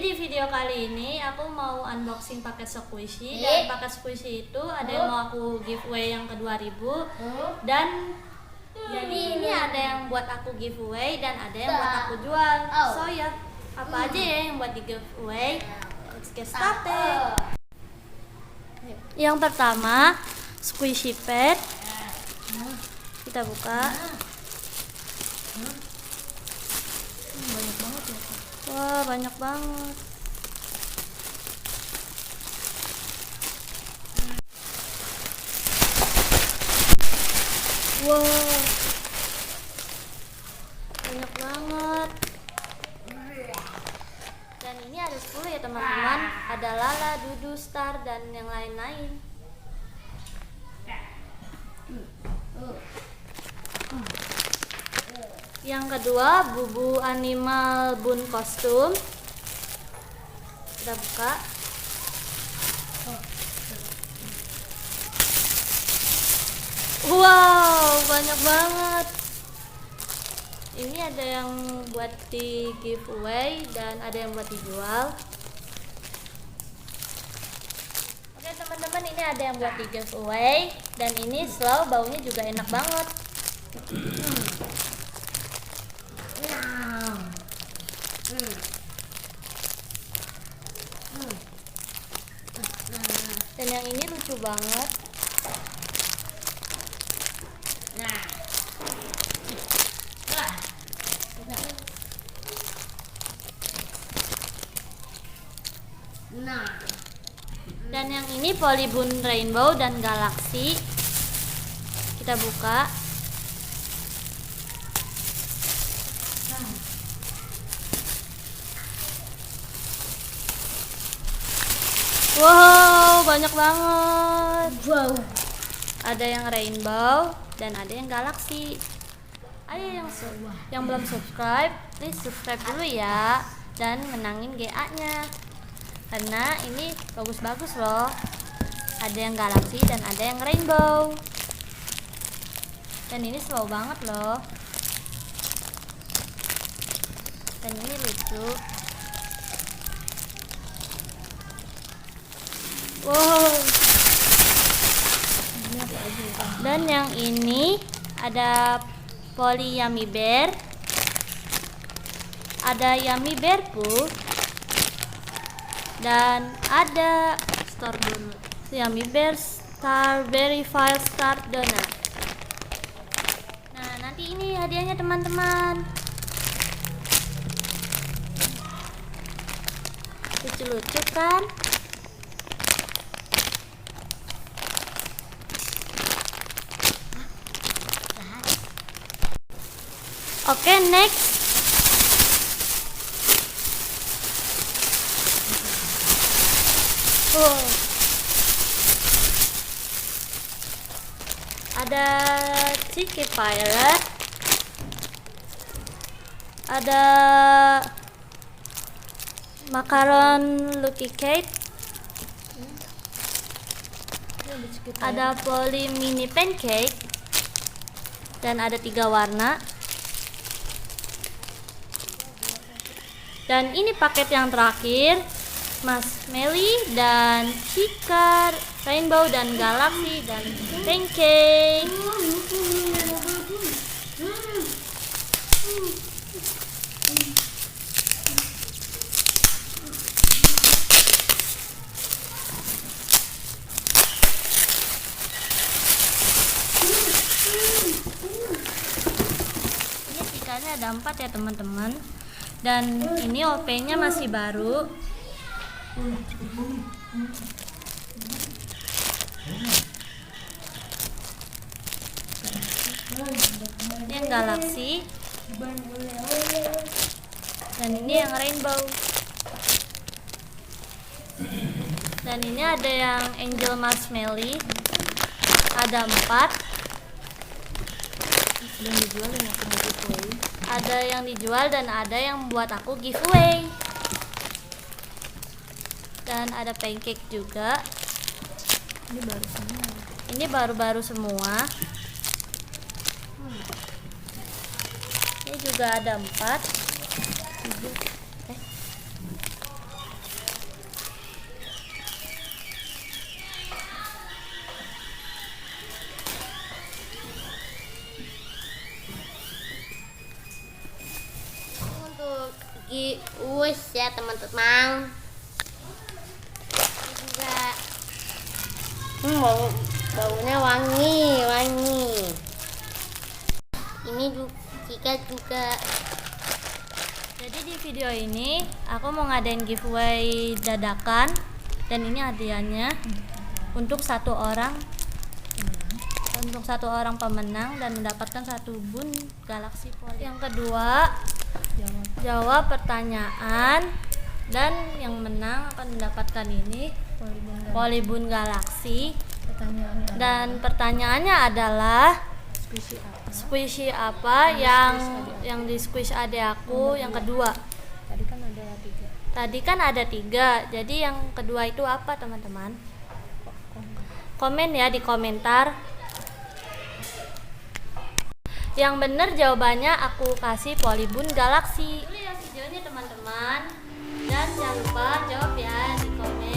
Jadi di video kali ini aku mau unboxing paket squishy, dan paket squishy itu ada yang mau aku giveaway yang ke 2000 dan jadi ini ada yang buat aku giveaway dan ada yang buat aku jual. So ya, apa aja ya yang buat di giveaway? Let's get started. Yang pertama, squishy pad. Kita buka. Banyak banget ya, Kak. Wah, banyak banget. Wow, banyak banget. Dan ini ada 10 ya teman-teman. Ada Lala, Dudu, Star, dan yang lain-lain. Yang kedua, Bubu Animal Bun kostum. Kita buka. Wow, banyak banget. Ini ada yang buat di giveaway dan ada yang buat dijual. Oke teman-teman, ini ada yang buat di giveaway dan ini slow, baunya juga enak banget. Dan yang ini lucu banget. Dan yang ini Polybun Rainbow dan Galaxy. Kita buka. Wow, banyak banget. Wow. Ada yang rainbow dan ada yang galaxy. Ayo yang belum subscribe, please subscribe dulu ya dan menangin GA-nya. Karena ini bagus-bagus loh. Ada yang galaxy dan ada yang rainbow. Dan ini slow banget loh. Dan ini lucu. Wow. Dan yang ini ada Poly Yummy Bear, ada Yummy Bear Poo, dan ada Star Donut. Yummy Bear Strawberry File Star Donut. Nah, nanti ini hadiahnya teman-teman. Lucu-lucu kan? Oke, next. Ada Cheeky Pirate. Ada Macaron Lucky Cake. Ada Poly Mini Pancake. Dan ada 3 warna. Dan ini paket yang terakhir, Mas Meli dan Cikar, Rainbow dan Galaxy dan Pancake. Ini cikarnya ada 4 ya teman-teman. Dan ini OP-nya masih baru. Ini yang Galaxy. Dan ini yang Rainbow. Dan ini ada yang Angel Marshmallow. Ada 4. Yang dijual yang aku mau giveaway. Ada yang dijual dan ada yang buat aku giveaway. Dan ada pancake juga. Ini baru semua. Ini baru-baru semua. Ini juga ada 4. squishy ya teman-teman. Ini juga baunya wangi. Ini juga. Jadi di video ini aku mau ngadain giveaway dadakan dan ini hadiahnya untuk satu orang pemenang dan mendapatkan satu bun Galaxy Fold. Yang kedua, jawab pertanyaan dan yang menang akan mendapatkan ini Polybun Galaxy. Dan pertanyaannya adalah squishy apa yang di squish adik aku yang kedua. Tadi kan ada tiga. Jadi yang kedua itu apa teman-teman? Komen ya di komentar. Yang benar jawabannya aku kasih Polybun Galaxy. Dulu ya videonya teman-teman. Dan jangan lupa jawab ya di komen.